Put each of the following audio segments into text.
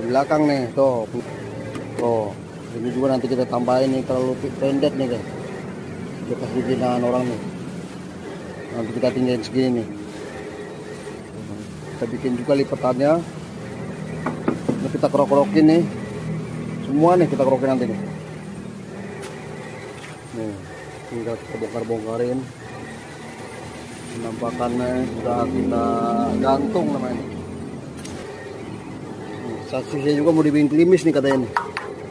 belakang nih tuh. Oh, ini juga nanti kita tambahin nih kalau pendek nih guys. Bekas bikinan orang nih. Nanti kita tinggalin segini nih. Kita bikin juga lipatannya. Ini kita kerok-kerokin nih. Semua nih kita kerokin nanti nih. Nih, tinggal kita bongkar-bongkarin. Penampakannya sudah kita gantung namanya. Saksinya juga mau dibikin klimis nih katanya nih.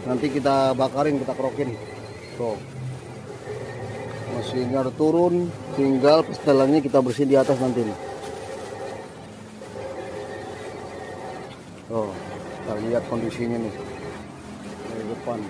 Nanti kita bakarin, kita kerokin. Tuh. Mesinnya udah turun, tinggal setelahnya kita bersihin di atas nanti nih. Oh, kita lihat kondisinya nih dari depan.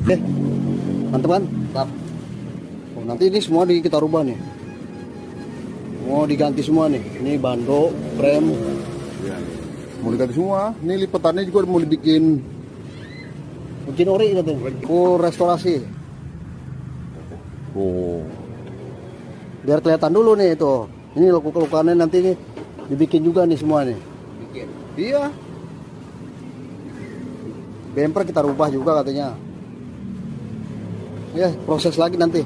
Oke, teman-teman. Oh, nanti ini semua kita rubah nih. Mau diganti semua nih. Ini bando, rem. Ya, mau diganti semua. Ini lipatannya juga mau dibikin. Bikin ori katanya. Oh, restorasi. Oh, Biar kelihatan dulu nih itu. Ini luka-lukanya nanti nih dibikin juga nih semua nih. bikin. Iya. Bumper kita rubah juga katanya. Ya, proses lagi nanti.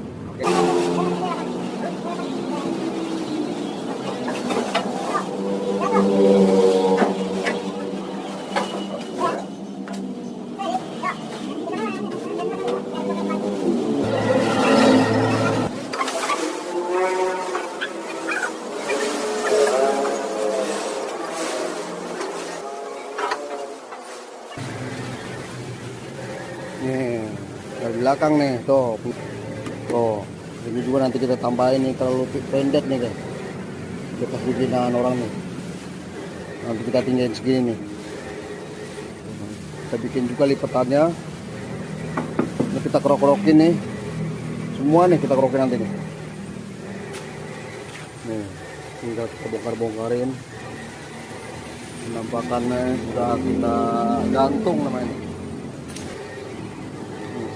Nih, dari belakang nih, tuh. Oh, ini juga nanti kita tambahin nih kalau pendek nih guys. Bekas bikinan orang nih. Nanti kita tinggalin segini nih. Kita bikin juga lipatannya. Ini kita kerok-kerokin nih. Semua nih kita kerokin nanti nih. Nih, tinggal kita bongkar-bongkarin. Penampakannya sudah kita gantung namanya.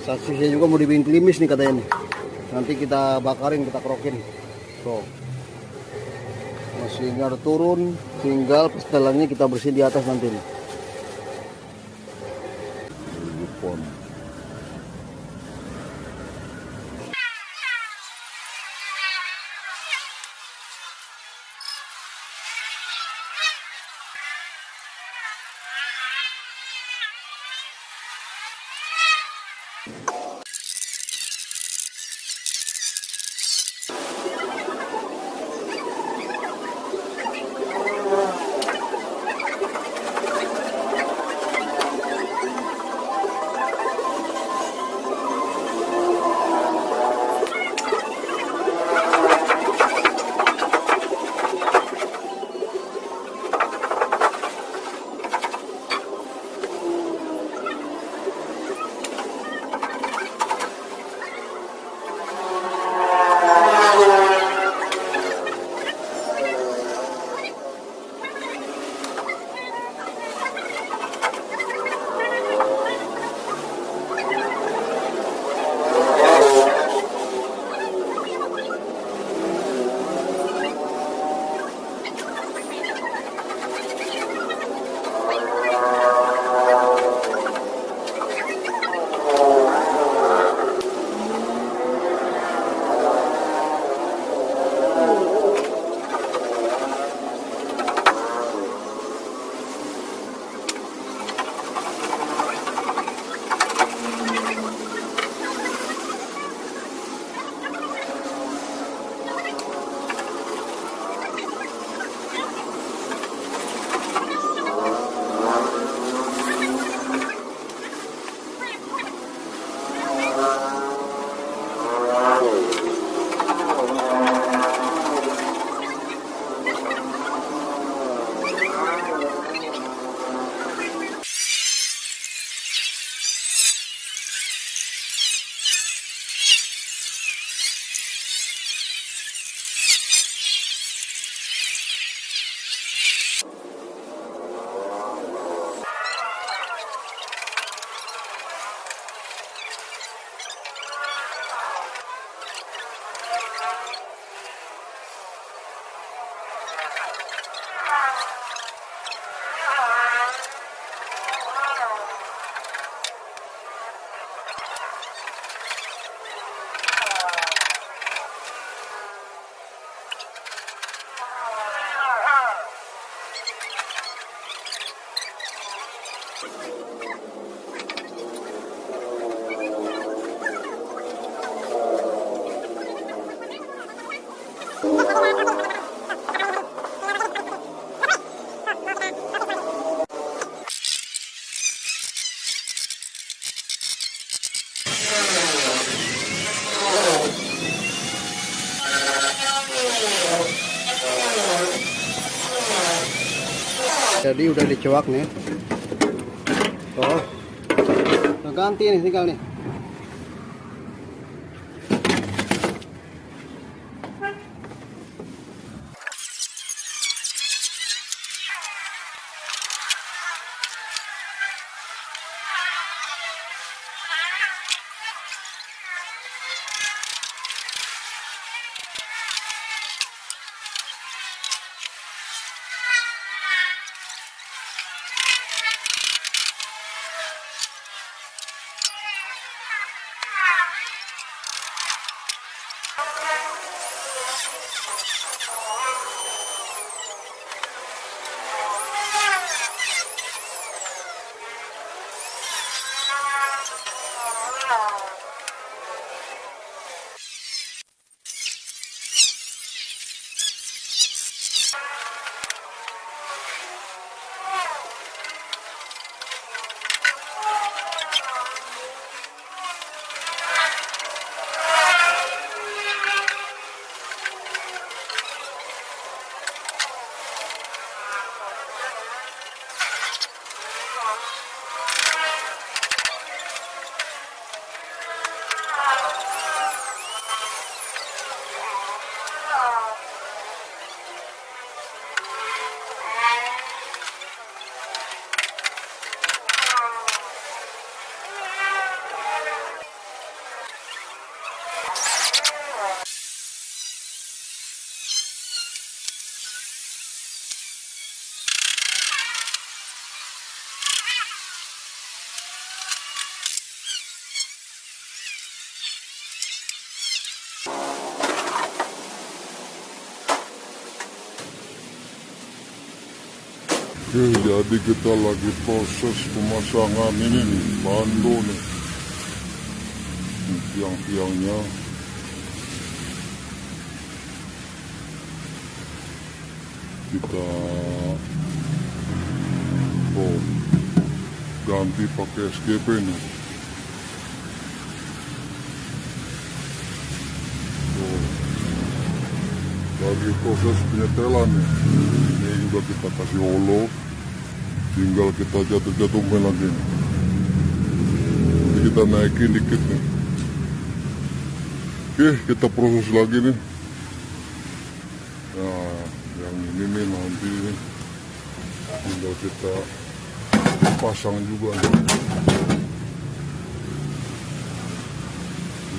Saksinya juga mau dibikin klimis nih katanya nih. Nanti kita bakarin, kita kerokin. Tuh. Mesinnya udah turun, tinggal setelahnya kita bersihin di atas nanti nih. Jadi udah dicuak nih. Tuh. Udah ganti nih tinggal nih. Oke, jadi kita lagi proses pemasangan ini nih, bando nih. Ini tiang-tiangnya. Kita ganti pakai SKP nih. Lagi proses penyetelan nih. Ini juga kita kasih holo, tinggal kita jatuh-jatuhin lagi nih. Nanti kita naikin dikit nih. Oke, kita proses lagi nih. Nah, yang ini nih nanti tinggal kita pasang juga nih.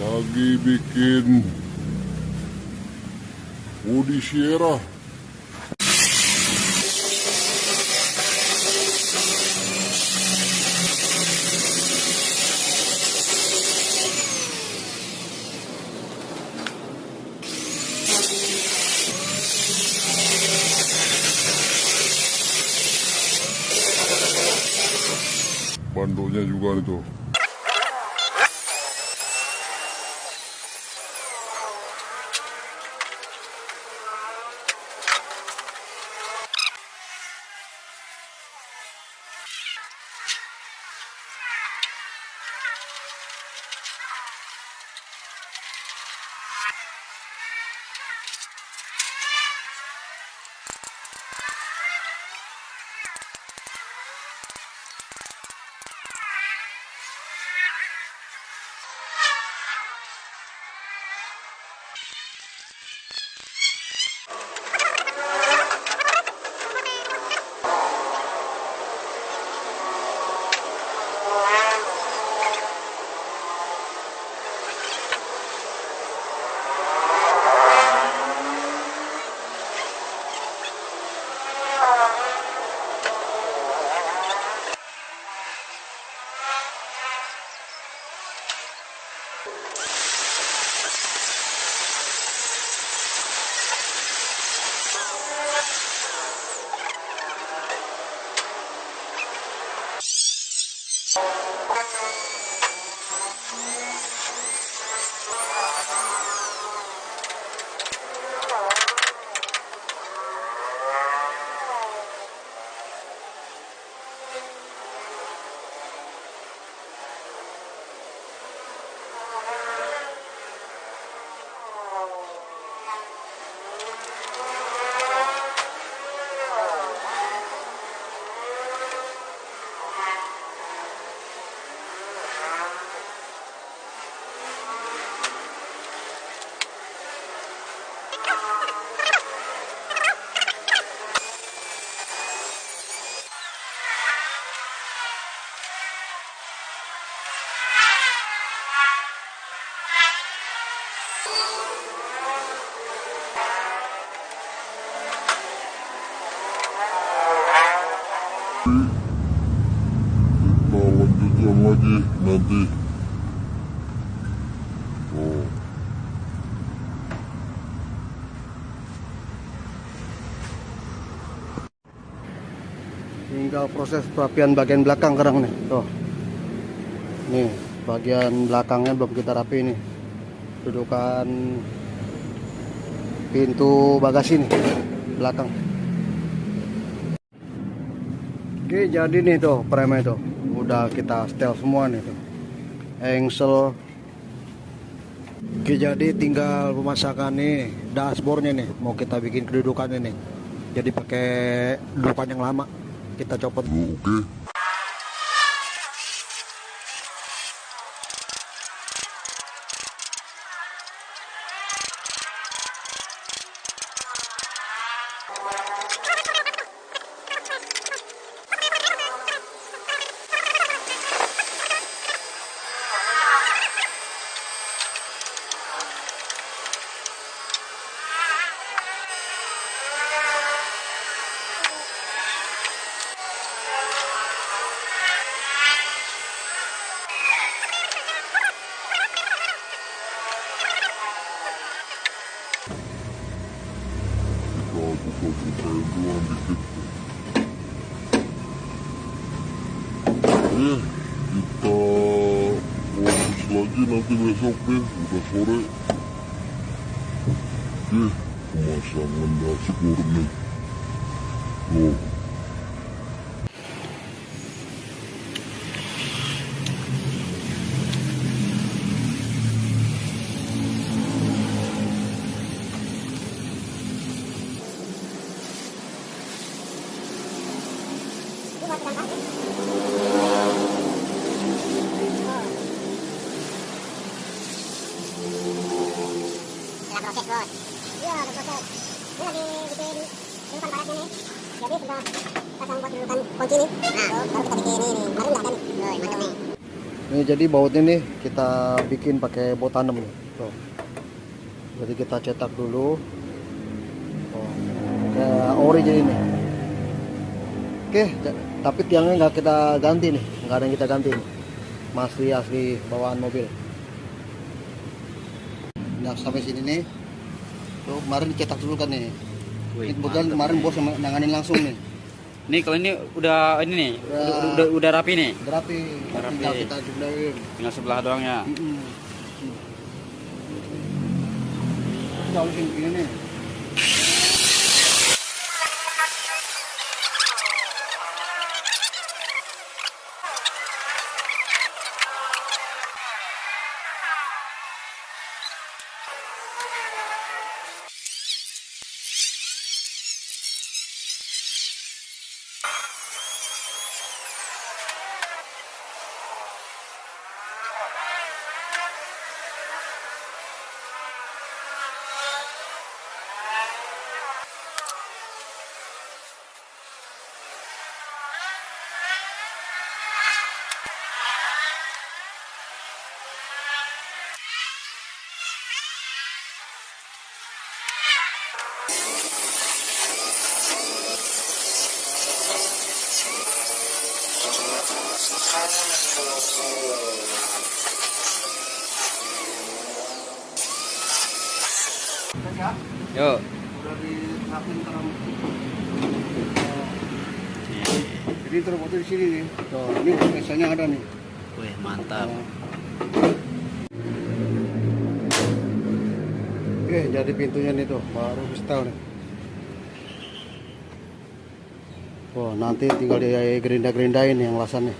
Lagi bikin Woody Sierra. Bandonya juga itu. Kita lanjutkan lagi nanti. Oh. Tinggal proses perapian bagian belakang sekarang nih. Tuh. Nih, bagian belakangnya belum kita rapi nih. Dudukan pintu bagasi nih, belakang. Oke, jadi nih tuh premnya tuh. Udah kita setel semua nih tuh. Engsel. Oke, jadi tinggal pemasangan nih dashboardnya nih. Mau kita bikin kedudukannya nih. Jadi pakai dudukan yang lama. Kita copot. Oke. Buka-bukain doang dikit. Kita proses lagi nanti besok nih, udah sore. Pemasangan dashboard nih. Tuh. Proses bos. Iya, ada proses. Ini lagi bikin dudukan baratnya nih. Jadi sudah pasang buat dudukan kunci nih. Nah, baru kita bikin ini. Baru nggak ada nih. Mantap nih. Ini jadi bautnya nih kita bikin pakai baut tanam nih. Tuh. Jadi kita cetak dulu. Oh, kayak ori jadi nih. Oke, tapi tiangnya nggak kita ganti nih, nggak ada yang kita ganti nih. Masih asli bawaan mobil. Nah, sampai sini nih. Tuh, kemarin dicetak dulu kan nih. Wih, Kemudian mantap kemarin nih. bos nanganin langsung nih. Nih kalau ini udah ini nih, udah rapi nih. Udah rapi. Udah rapi. Tinggal kita jumlahin. Tinggal sebelah doang ya. Kita harus begini nih. Yuk. Udah diterapin terang. Jadi terbuat di sini nih. Tuh, ini biasanya ada nih. Wih, mantap. Oke, jadi pintunya nih tuh, baru install nih. Oh, nanti tinggal di gerinda-gerindain yang lasannya.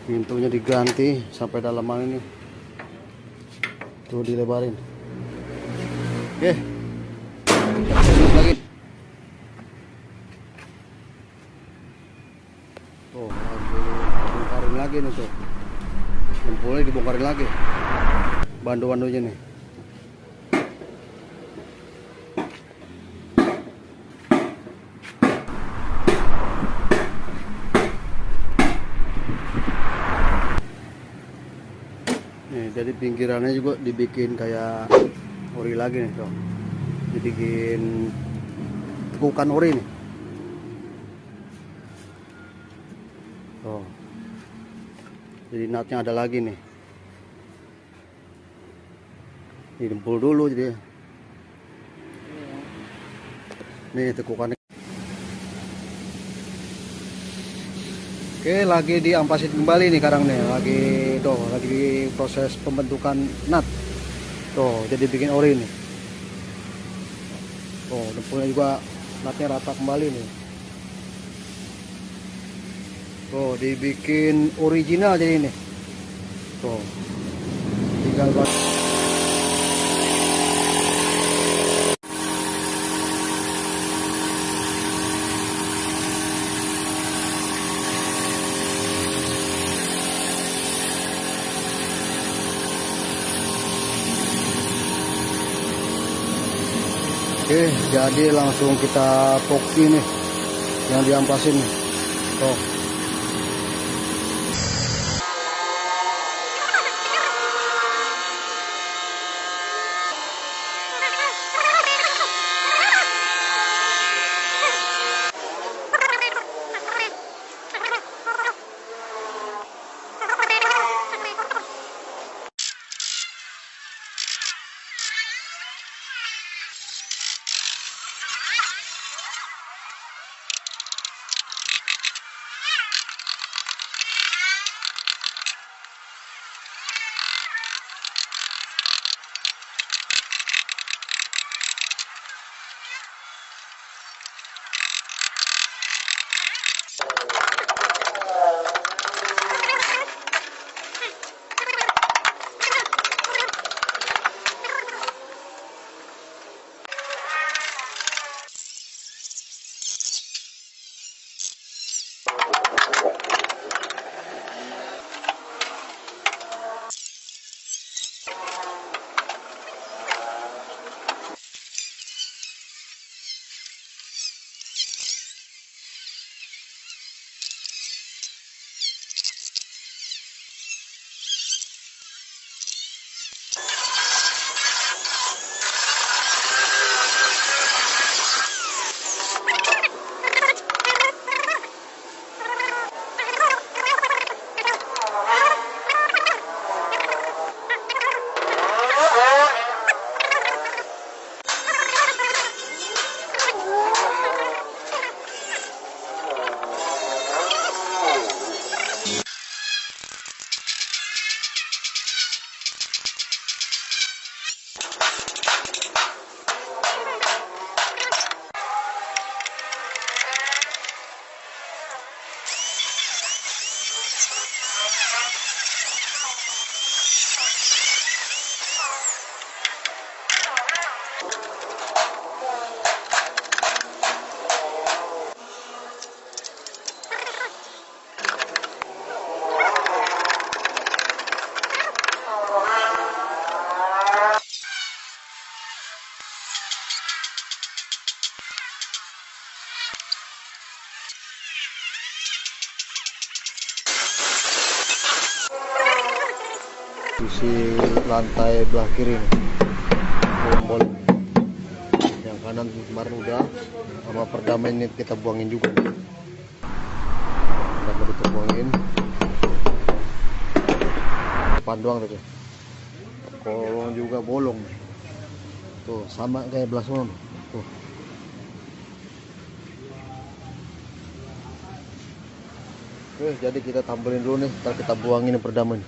Pintunya diganti sampai dalaman ini. Tuh dilebarin. Oke. Terus lagi. Tuh, dibongkarin lagi nih tuh. Jempolnya dibongkarin lagi. Bandu-bandunya nih. Nih, jadi pinggirannya juga dibikin kayak ori lagi nih tuh. Dibikin tekukan ori nih. Tuh. Jadi natnya ada lagi nih. Ini dempul dulu jadi. Nih tekukannya. Oke, lagi diampasin kembali nih sekarang nih, lagi proses pembentukan nut. Tuh, jadi bikin ori nih. Tuh, dempulnya juga nutnya rata kembali nih. Tuh, dibikin original jadi ini. Tuh, tinggal buat. Oke, jadi langsung kita poksi nih yang diampasin nih. Tuh. Sisi lantai belah kiri nih, tombol yang kanan kemarin udah, sama perdamen ini kita buangin juga nih. Kita mau dituangin. depan doang tadi. Kolong juga bolong. Tuh sama kayak belah sono. Tuh. Oke, jadi kita tampilin dulu nih, ntar kita buangin perdaman.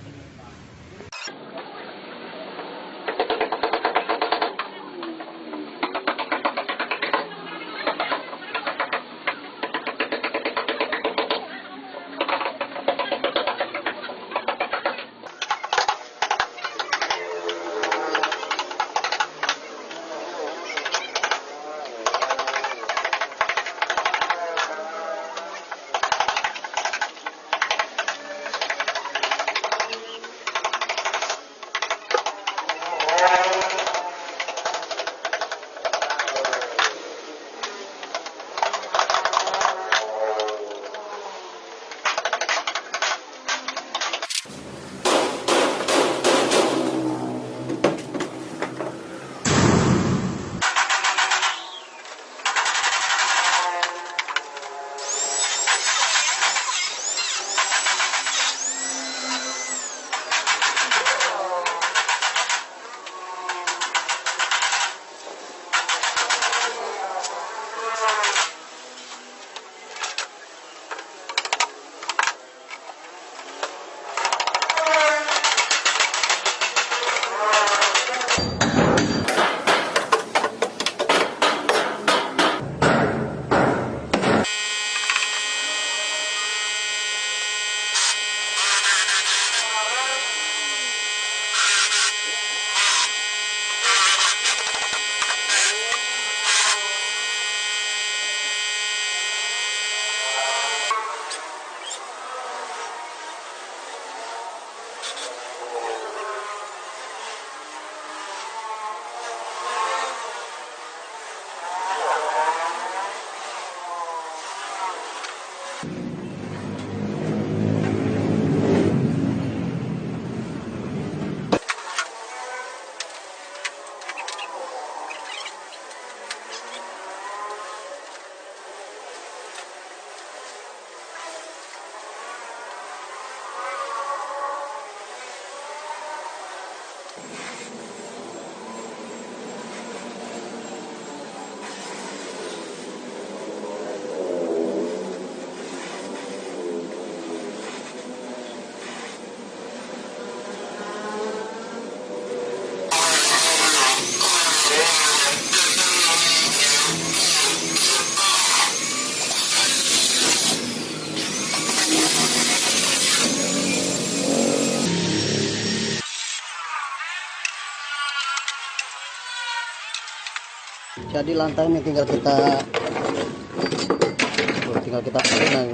Jadi lantai ini tinggal kita nah,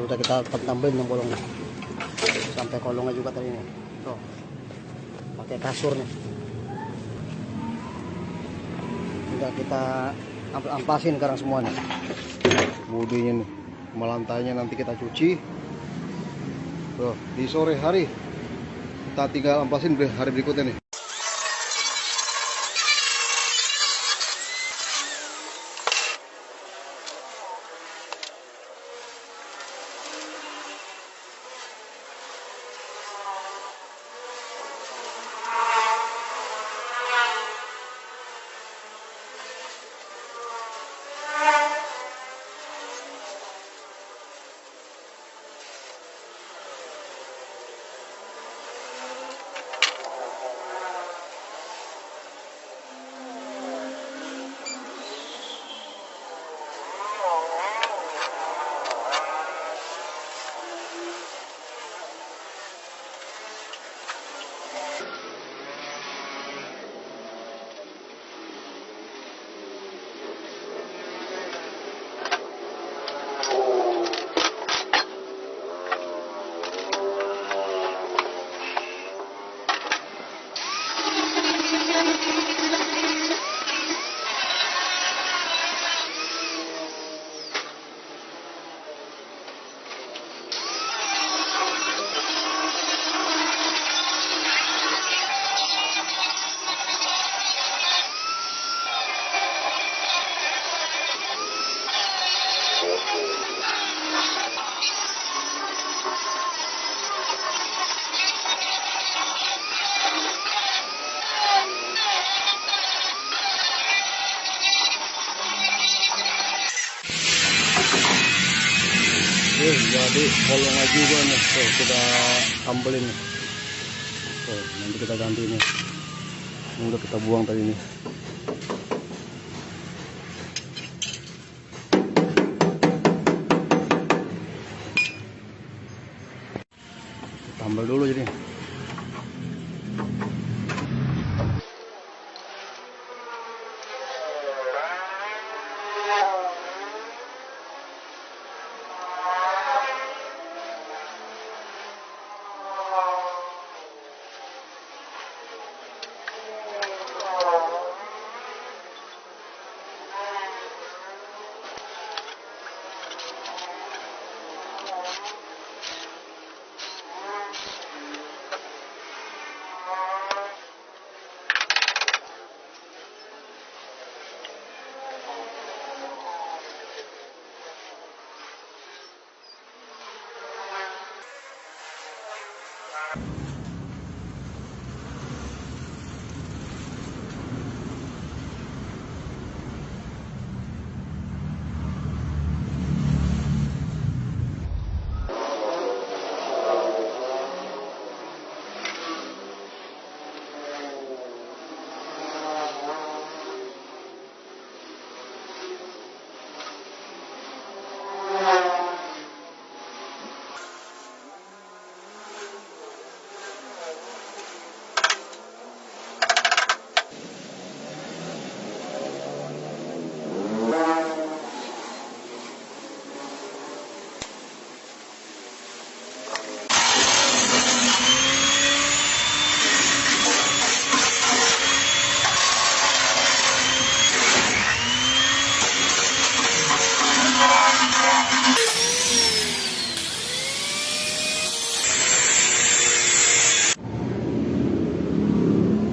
udah kita tambahin yang bolongnya sampai kolongnya juga tadi nih. Tuh, pakai kasur nih. Tinggal kita ampasin sekarang semua nih. Bodinya nih, sama lantainya nanti kita cuci. Tuh, di sore hari kita tinggal ampasin hari berikutnya nih. Jadi kolongnya juga nih, tuh kita tambelin nih. Tuh, nanti kita ganti nih. Ini udah kita buang tadi nih. Tambal dulu jadi.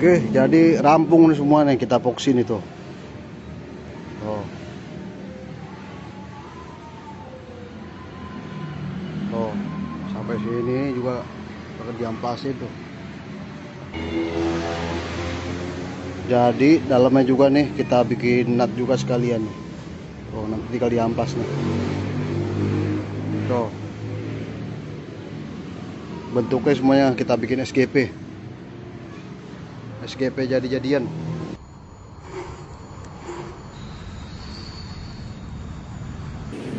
Oke, jadi rampung nih semua nih, kita epoxy nih tuh. Oh. Oh, sampai sini juga akan diampasin tuh. Jadi dalamnya juga nih kita bikin nut juga sekalian nih. Oh, nanti tinggal diampas nih. Tuh. Bentuknya semuanya kita bikin SGP. SGP jadi-jadian.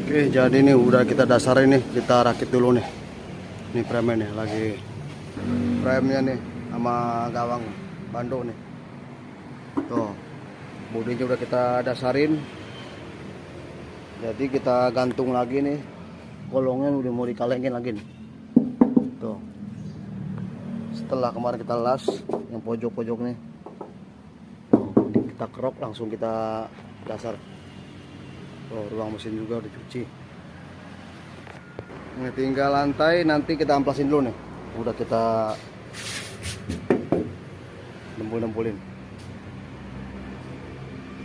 Oke, jadi ini udah kita dasarin nih, kita rakit dulu nih. Ini frame nih, lagi frame-nya nih sama gawang bando nih. Tuh, bodinya udah kita dasarin. Jadi kita gantung lagi nih, kolongnya udah mau dikalengin lagi nih. Tuh. Setelah kemarin kita las yang pojok-pojok nih, kita kerok langsung kita dasar. Oh, ruang mesin juga udah cuci. Ini tinggal lantai, nanti kita amplasin dulu nih. Udah kita nempul-nempulin.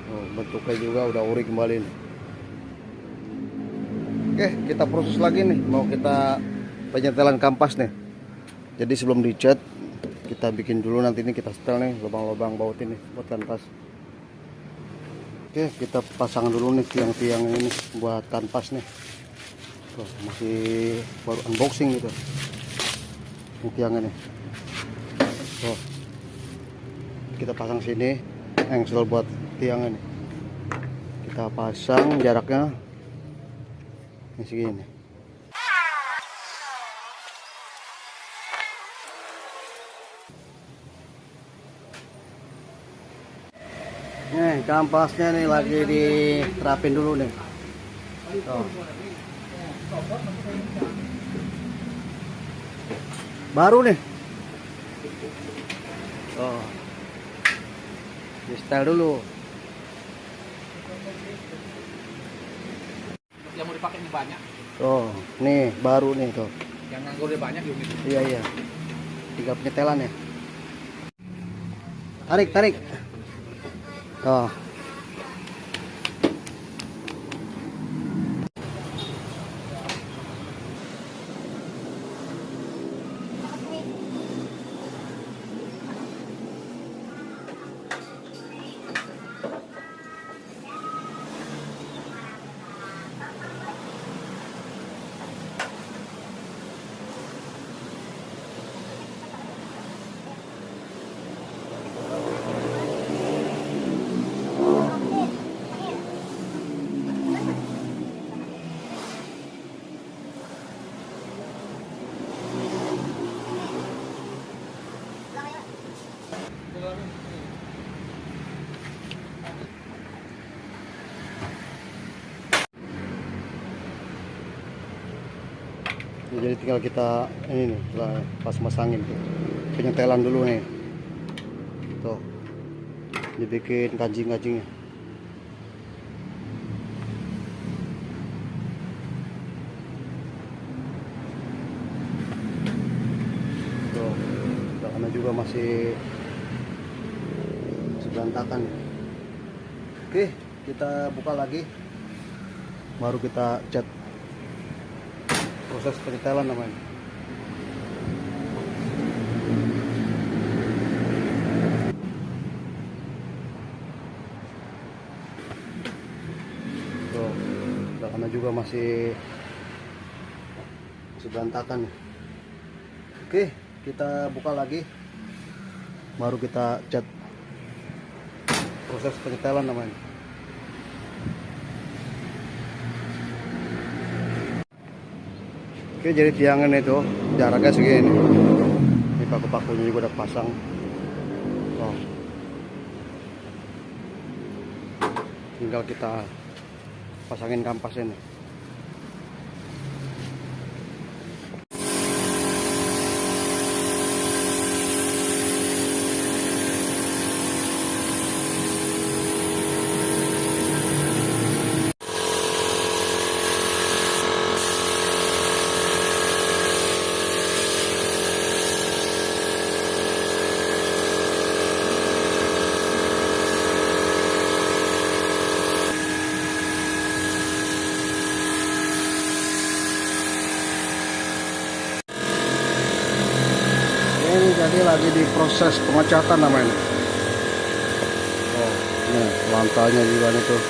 Oh, bentuknya juga udah ori kembali nih. Oke, kita proses lagi nih. Mau kita penyetelan kampas nih. Jadi sebelum dicat kita bikin dulu, nanti ini kita setel nih lubang-lubang baut ini buat kanvas. Oke, kita pasang dulu nih tiang-tiang ini buat kanvas nih. Tuh, masih baru unboxing gitu. Ini tiangnya nih. Tuh. Kita pasang sini engsel buat tiangnya nih. Kita pasang jaraknya ini segini. Nih kampasnya nih lagi diterapin dulu nih. Tuh. Baru nih. Oh. Di setel dulu. Yang mau dipakai ini banyak. Tuh, nih baru nih tuh. Yang nganggurnya banyak di unit. Iya iya. Tinggal penyetelan ya. Tarik, tarik. Oh. Jadi tinggal kita ini nih, pas masangin penyetelan dulu nih. Tuh, dibikin kancing-kancingnya. Tuh, belakangnya juga masih berantakan. Oke, kita buka lagi, baru kita cat. Proses penyetelan namanya. Tuh, belakangnya juga masih berantakan. Oke, kita buka lagi, baru kita cat. Proses penyetelan namanya. Oke, jadi tiangan itu jaraknya segini. Ini paku-pakunya juga udah pasang. Oh. Tinggal kita pasangin kampasnya nih. Ini jadi lagi di proses pengecatan namanya. Oh, nih lantainya juga nih tuh.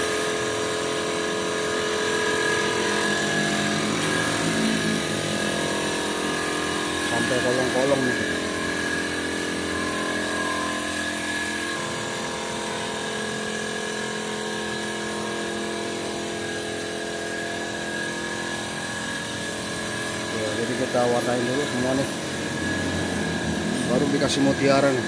Sampai kolong-kolong nih. Ya, jadi kita warnain dulu semua nih. Baru dikasih mutiara nih.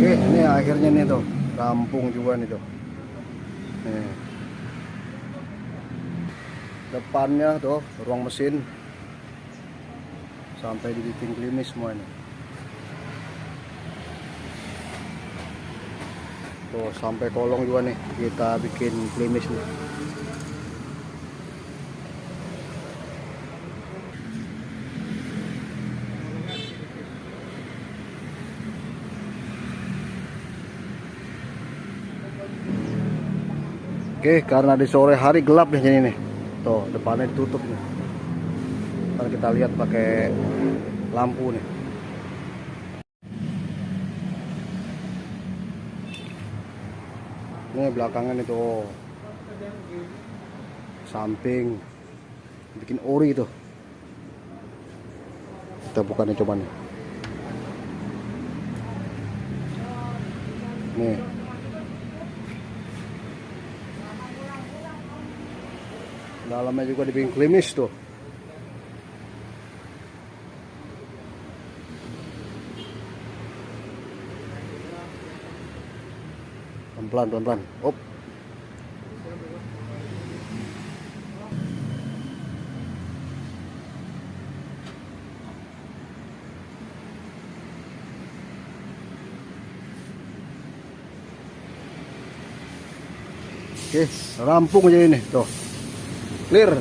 Oke, ini akhirnya nih tuh, rampung juga nih tuh. Nih. Depannya tuh, ruang mesin sampai dibikin klimis semua ini. Tuh, sampai kolong juga nih, kita bikin klimis nih. Oke, karena di sore hari gelap nih jadi nih. Tuh, depannya ditutup nih. Ntar kita lihat pakai lampu nih. Ini belakangnya itu samping bikin ori itu. Kita buka nih coba nih. Nih. Dalamnya juga dibikin klimis tuh. Pelan-pelan. Op. Oke, rampung aja ini tuh. Clear.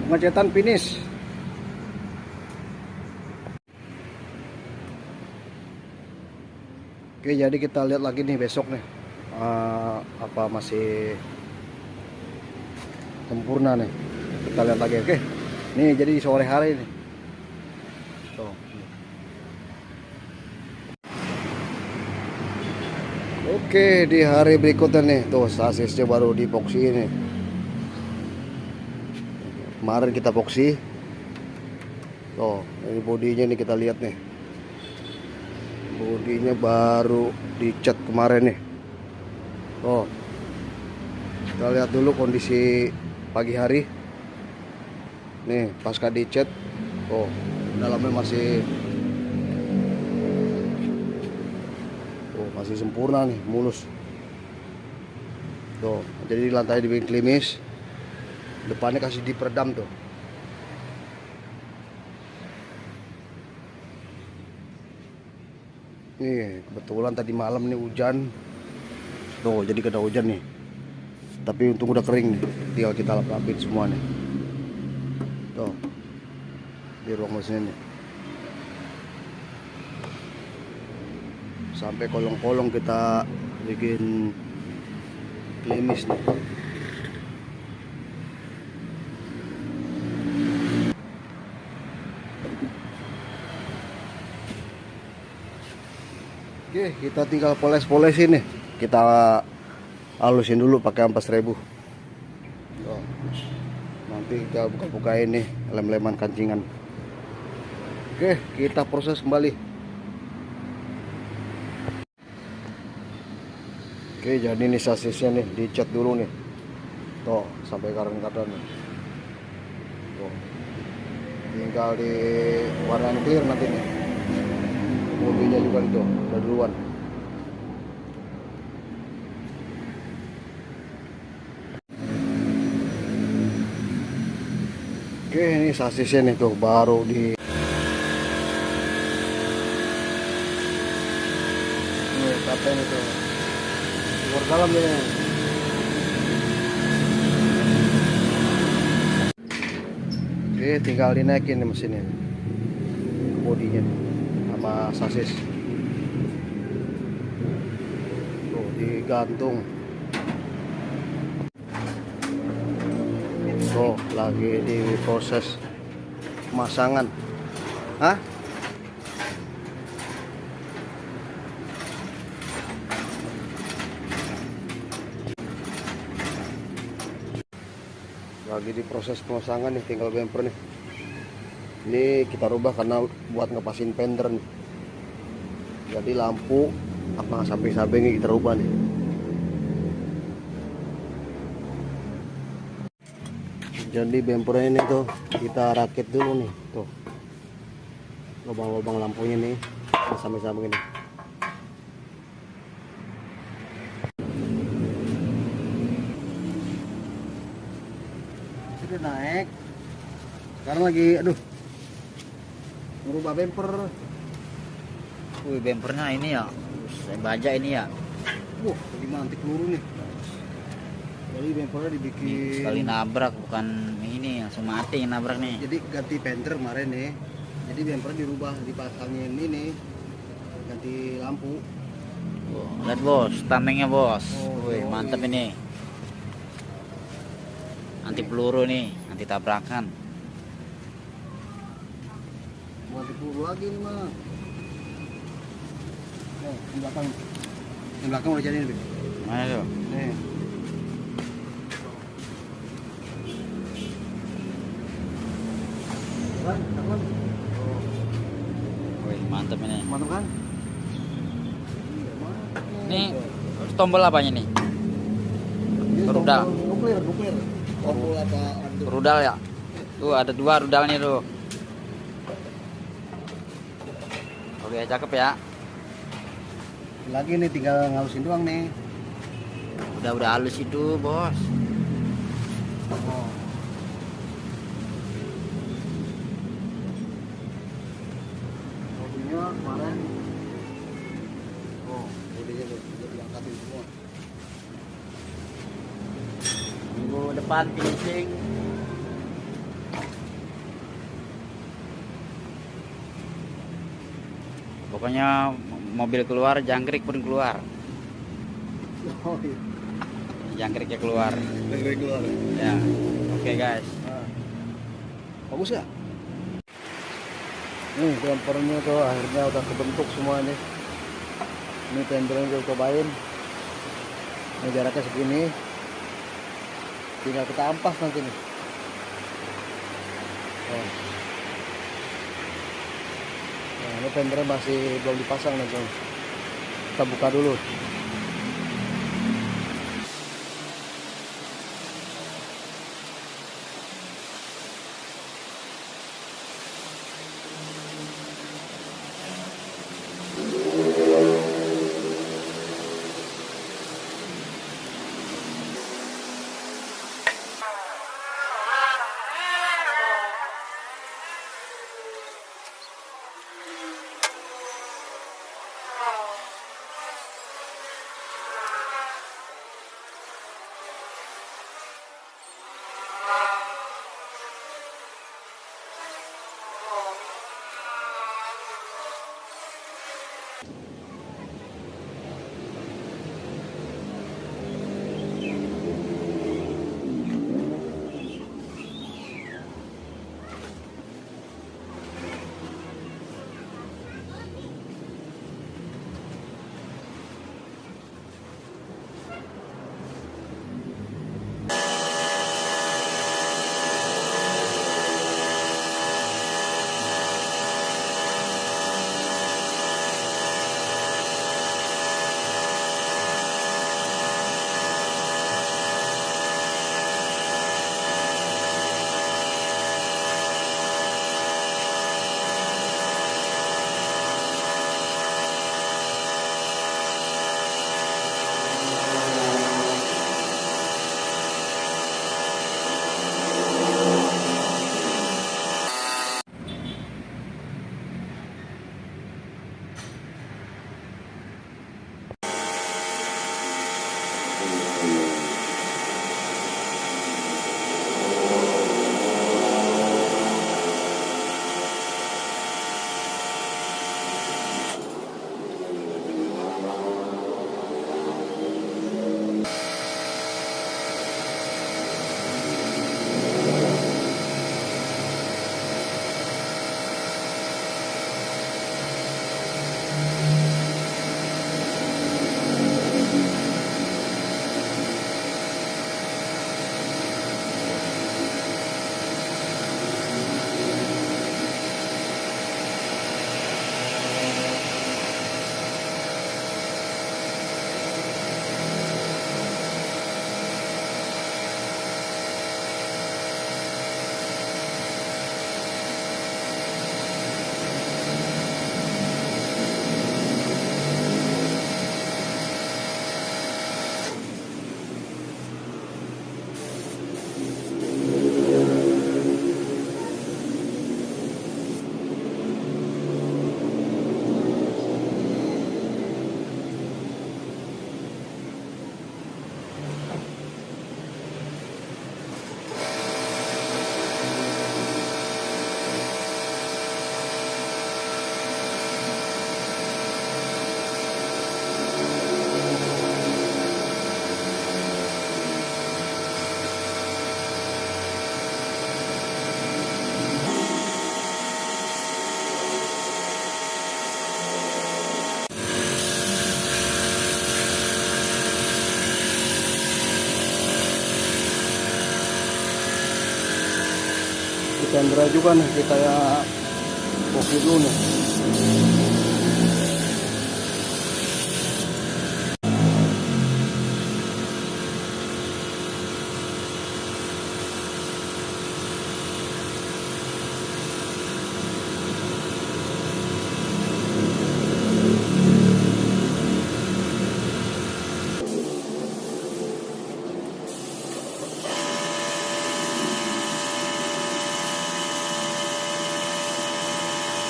Pengecetan finish. Oke, jadi kita lihat lagi nih besok nih. Apa masih sempurna nih. Kita lihat lagi, oke. Nih jadi sore hari nih. Tuh. Oke, di hari berikutnya nih, tuh sasisnya baru dipoksi ini. Kemarin kita poksi. Tuh, ini bodinya nih kita lihat nih. Bodinya baru dicat kemarin nih. Tuh. Kita lihat dulu kondisi pagi hari. Nih, pasca dicat. Oh, dalamnya masih masih sempurna nih, mulus. Tuh, jadi lantai dibikin klimis. Depannya kasih dipredam tuh. Nih, kebetulan tadi malam nih hujan. Tuh, jadi kena hujan nih. Tapi untung udah kering nih. Tinggal kita lap-lapin semua nih. Tuh. Di ruang mesin nih. Sampai kolong-kolong kita bikin klimis nih. Oke, kita tinggal poles-polesin nih. Kita halusin dulu pakai ampas ribu. Tuh. Nanti kita buka-bukain nih lem-leman kancingan. Oke, kita proses kembali. Oke, jadi ini sasisnya nih dicat dulu nih. Tuh, sampai karan-karan nih. Tuh. Tinggal di warna clear nanti nih. Mobilnya juga itu udah duluan. Oke, ini sasisnya nih tuh baru di ini katanya tuh luar dalam nih. Oke, tinggal dinaikin nih mesinnya, bodinya sama sasis. Tuh digantung. Tuh lagi diproses pemasangan. Hah? Lagi diproses pemasangan nih, tinggal bumper nih. Ini kita rubah karena buat ngepasin fender nih. Jadi lampu apa samping-sampingnya kita rubah nih. Jadi bumpernya ini tuh kita rakit dulu nih, tuh lubang-lubang lampunya nih samping-samping ini. Sudah naik. Sekarang lagi, aduh, merubah bumper. Wih, bumpernya ini ya. Saya baja ini ya. Jadi mantik peluru nih. Jadi bumpernya dibikin Sekali nabrak bukan ini langsung mati yang nabrak nih. jadi ganti fender kemarin nih. Jadi bumper dirubah, dipasangin ini, ganti lampu. Oh, lihat bos, tamengnya bos. Oh, Wih, yoi. mantap ini. Anti peluru nih, anti tabrakan. Ganti peluru lagi nih mah. Yang belakang, yang belakang udah jadi nih. Beb. Mana tuh? Nih. Kan? Wih, mantap ini. Mantap kan? Ini tombol apanya nih? Rudal. Nuklir. Tombol apa? Rudal ya? Tuh ada 2 rudalnya tuh. Oke, cakep ya. Lagi nih tinggal ngalusin doang nih. Udah halus itu, bos. Oh. Mobilnya kemarin. Oh, mobilnya udah diangkatin semua. Minggu depan finishing. Pokoknya mobil keluar, jangkrik pun keluar. Oh iya. Jangkriknya keluar. Jangkrik keluar. Ya. Oke, guys. Bagus ya? Nih bempernya tuh akhirnya udah kebentuk semua nih. Ini tendernya kita cobain. Ini jaraknya segini. Tinggal kita ampas nanti nih. Oh. Nah, ini tendernya masih belum dipasang nih, Bang. Kita buka dulu. Chandra juga nih kita ya kopi dulu nih.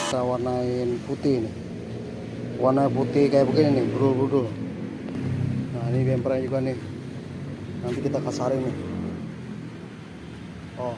Kita warnain putih nih, warna putih kayak begini nih, brul-brul. Nah ini bempernya juga nih, nanti kita kasarin nih. Oh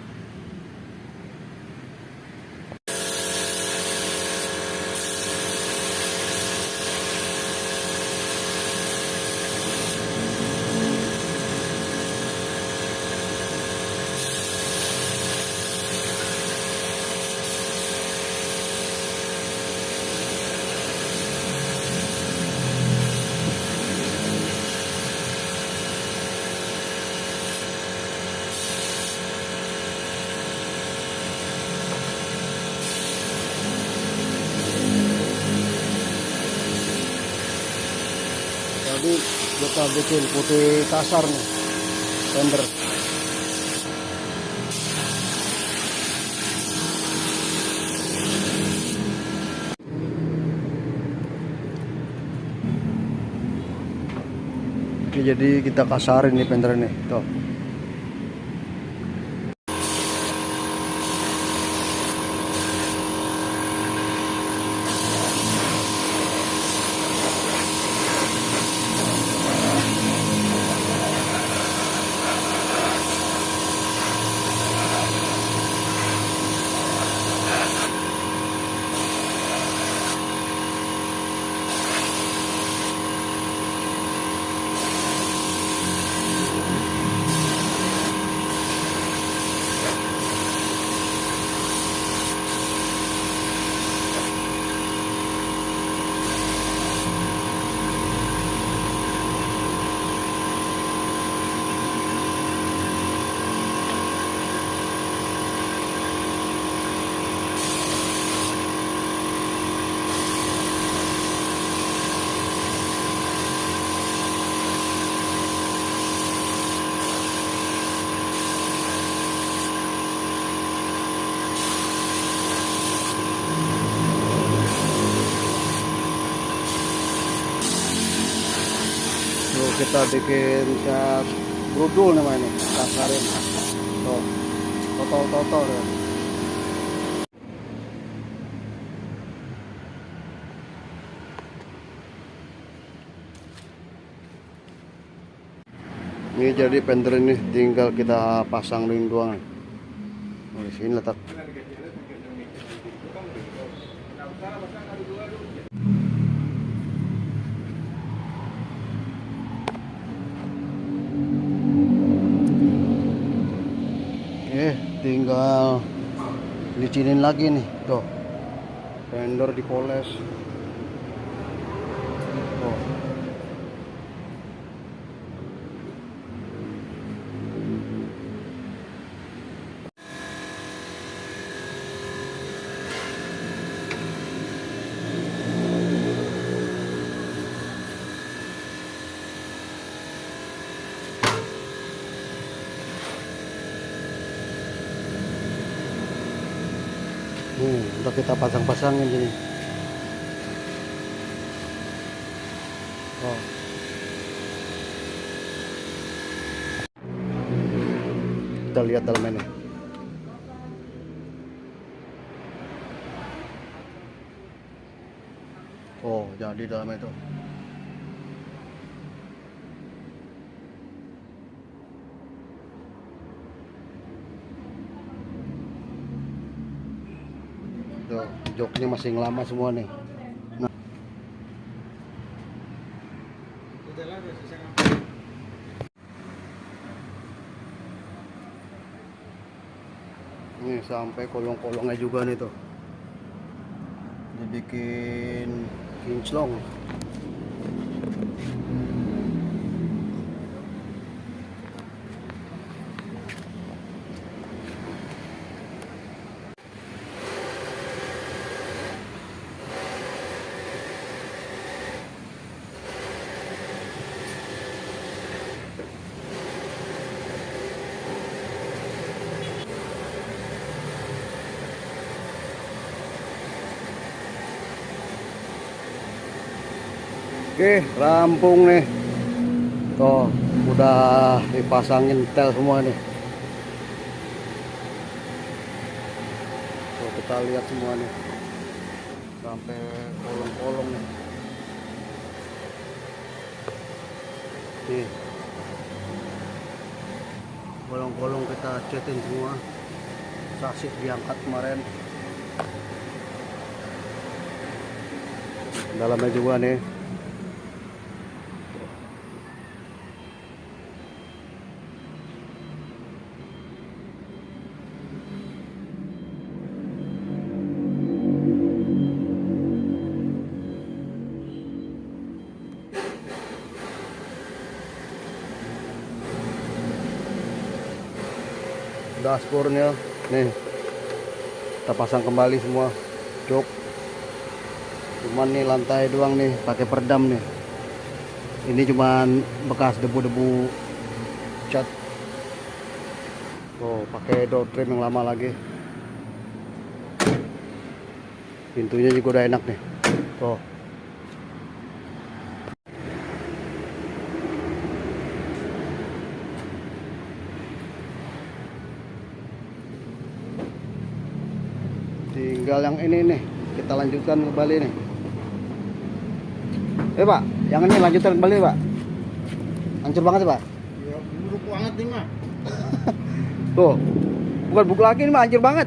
Jadi kita bikin putih kasar nih, fender. Oke, jadi kita kasarin nih fender nih, tuh. Tuh, kita bikin cat brudul namanya nih, kasarin. Tuh, totol ya. Ini jadi fender ini tinggal kita pasang ring doang. Oh, di sini letak. Tinggal licinin lagi nih, tuh. Fender dipoles. Tuh. Udah kita pasang-pasangin ini. Oh. Kita lihat dalamnya. Oh, jadi dalamnya itu. Tuh, joknya masih lama semua nih. Nah. Ini sampai kolong-kolongnya juga nih tuh. Dibikin kinclong. Oke, rampung nih. Tuh, udah dipasangin tel semua nih. Tuh, kita lihat semua nih. Sampai kolong-kolong nih. Nih. Kolong-kolong kita catin semua. Sasis diangkat kemarin. Dalamnya juga nih. Dashboardnya nih kita pasang kembali semua jok, cuman nih lantai doang nih pakai peredam nih. Ini cuman bekas debu-debu cat. Oh, pakai door trim yang lama lagi. Pintunya juga udah enak nih. Oh. Tinggal yang ini nih, kita lanjutkan kembali nih. Pak, yang ini lanjutkan kembali Pak. Hancur banget Pak. Ya, buruk banget nih mah. Tuh, bukan buku lagi ini mah, hancur banget.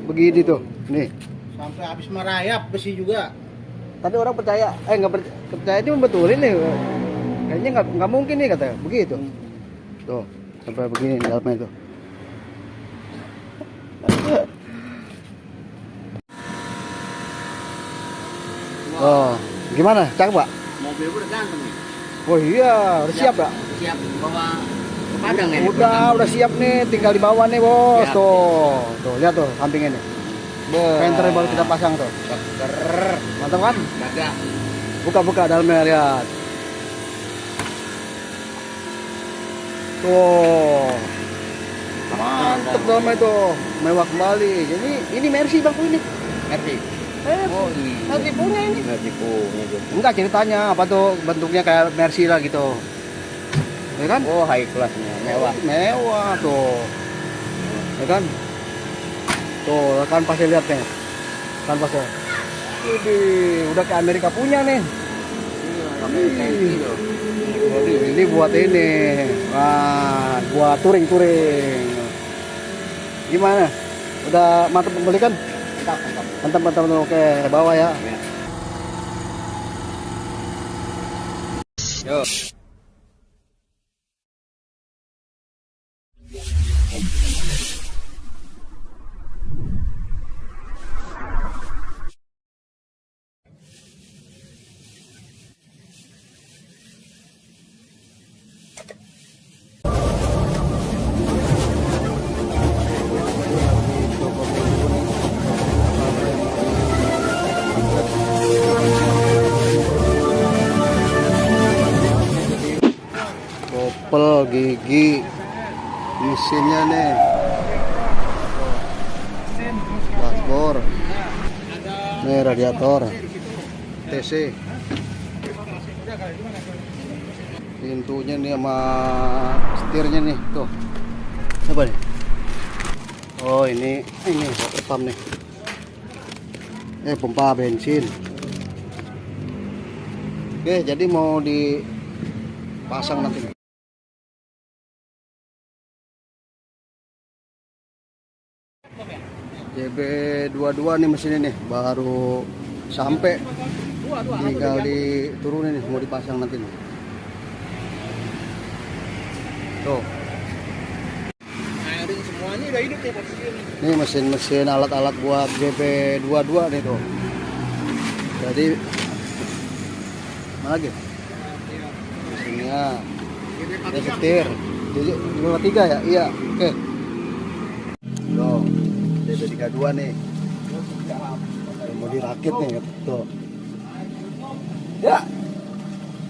Begini tuh, nih. Sampai habis merayap besi juga. Tadi orang percaya, nggak percaya ini membetulin nih. Kayaknya nggak mungkin nih katanya, begitu. Tuh, sampai begini dalamnya tuh. Oh, gimana? Cakep Pak? Mobil gue udah ganteng nih. Oh iya, udah siap Pak? Siap bawa ke Padang ya. Udah siap nih, tinggal dibawa nih bos. Siap. Tuh, lihat tuh sampingnya nih. Fendernya baru kita pasang tuh. Seger. Mantap kan? Gagah. Buka dalamnya lihat. Tuh. Mantap dalamnya tuh. Mewah kembali. Jadi ini Mercy bang ini. Mercy. Oh iya. Mercy punya ini. Mercy punya juga. Enggak ceritanya apa tuh bentuknya kayak Mercy lah gitu. Ya kan? Oh, high classnya, mewah. Mewah tuh. Ya kan? Tuh, kan pasti lihat nih. Kan pasti. Udah kayak Amerika punya nih. Ini buat ini. Wah, buat touring. Gimana? Udah mantap kembalikan? Mantap. Oke, bawa ya. Yo. Kopel, gigi, mesinnya nih, dashboard, nih radiator, TC, pintunya nih sama setirnya nih, tuh, apa nih? Oh ini water pump nih, pompa bensin. Oke, jadi mau dipasang nanti. JB22 nih mesinnya nih baru sampai, tinggal diturunin nih, mau dipasang nanti nih. Tuh. Airing semuanya udah hidup nih posisi ini. Ini mesin alat-alat buat JB22 nih tuh. Jadi mana lagi? Mesinnya. Ada setir. JB23 ya? Iya. Oke. Tuh. JB32 nih. Mau dirakit nih tuh. Ya.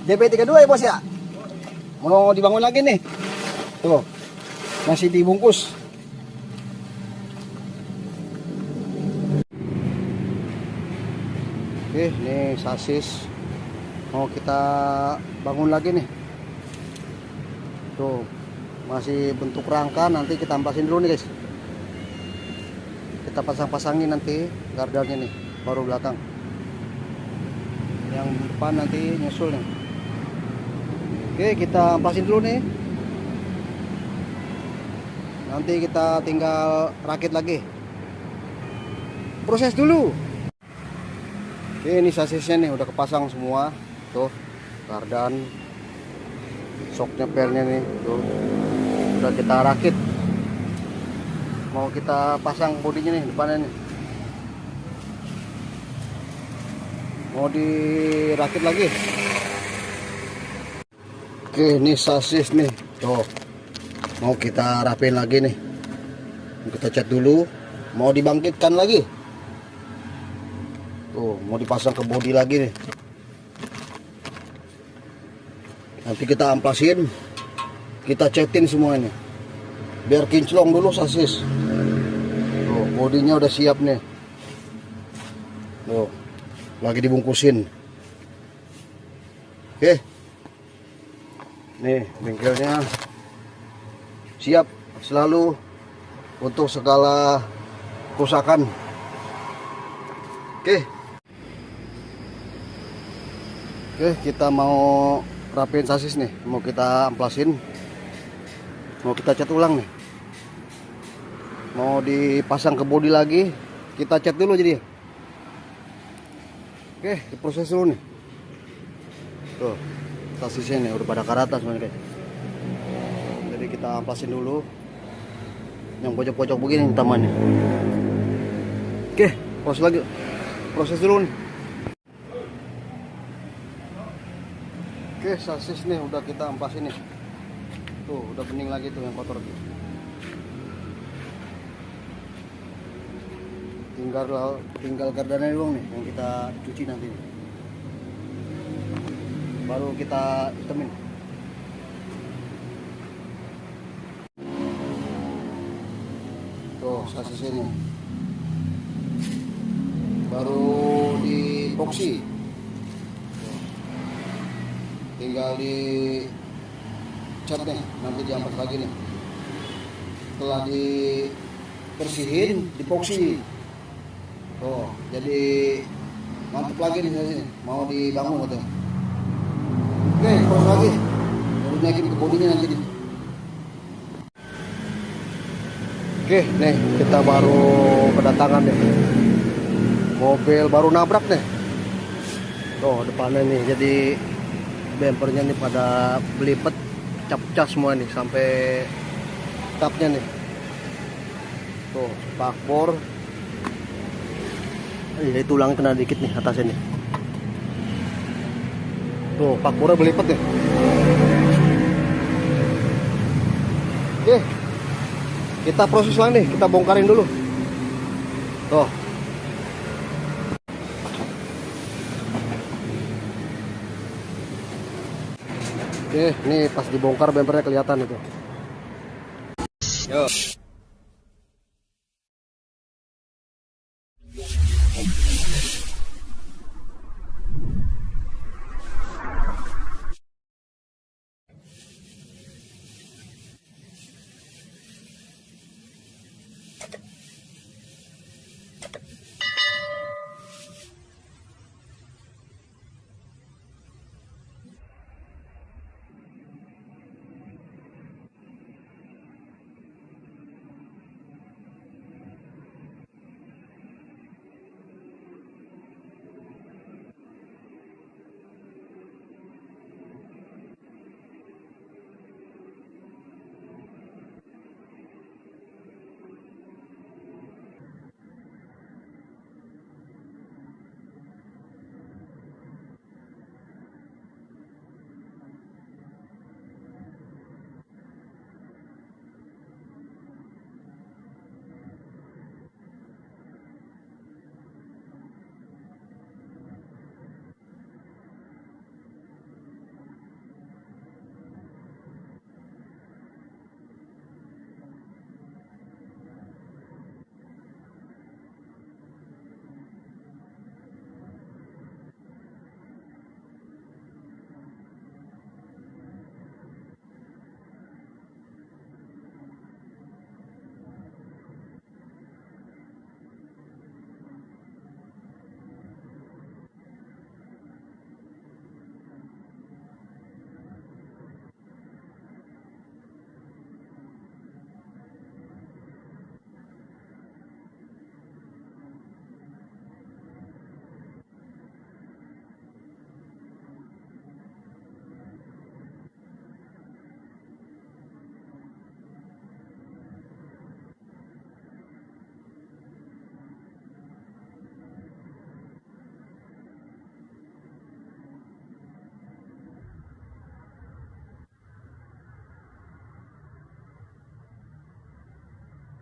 JB32 ya bos ya? Mau dibangun lagi nih. Tuh. Masih dibungkus. Oke, ini sasis mau kita bangun lagi nih. Tuh, masih bentuk rangka, nanti kita ampasin dulu nih guys. Kita pasang-pasangin nanti gardarnya nih, baru belakang. Yang depan nanti nyusul nih. Oke, kita ampasin dulu nih. Nanti kita tinggal rakit lagi. Proses dulu. Oke, ini sasisnya nih udah kepasang semua. Tuh, kardan, shock nyepelnya nih. Tuh, udah kita rakit. Mau kita pasang bodinya nih depannya nih. Mau dirakit lagi. Oke, ini sasis nih. Tuh, mau kita rapiin lagi nih. Kita cat dulu. Mau dibangkitkan lagi. Tuh, mau dipasang ke bodi lagi nih. Nanti kita amplasin, kita cetin semua ini. Biar kinclong dulu sasis. Tuh, bodinya udah siap nih. Tuh, lagi dibungkusin. Oke. Nih, bengkelnya siap selalu untuk segala kerusakan. Oke. Oke, kita mau rapiin sasis nih, mau kita amplasin, mau kita cat ulang nih, mau dipasang ke bodi lagi, kita cat dulu jadi. Oke, diproses dulu nih. Tuh, sasisnya nih udah pada karata semuanya guys. Jadi kita amplasin dulu, yang pojok-pojok begini tamannya. Oke, proses dulu nih. Oke, sasis nih udah kita amplasin nih. Tuh, udah bening lagi tuh yang kotor tuh. Tinggal gardannya doang nih yang kita cuci nanti nih. Baru kita hitamin. Tuh, sasisnya nih. Baru di epoxy. Tinggal di cat nih, nanti diampas lagi nih. Setelah dibersihin, dipoksi. Tuh, jadi mantap lagi nih sini. Mau dibangun gitu. Oke, proses lagi. Baru naikin ke bodinya nanti nih. Oke, nih kita baru kedatangan nih. Mobil baru nabrak nih. Tuh, depannya nih. Jadi bempernya nih pada belipet, cap-cap semua nih sampai tapnya nih. Tuh, spakbor. Ini tulangnya kena dikit nih atasnya nih. Tuh, spakbornya belipet nih. Oke. Kita proses lagi nih, kita bongkarin dulu. Tuh. Oke, nih pas dibongkar bempernya kelihatan itu. Yo.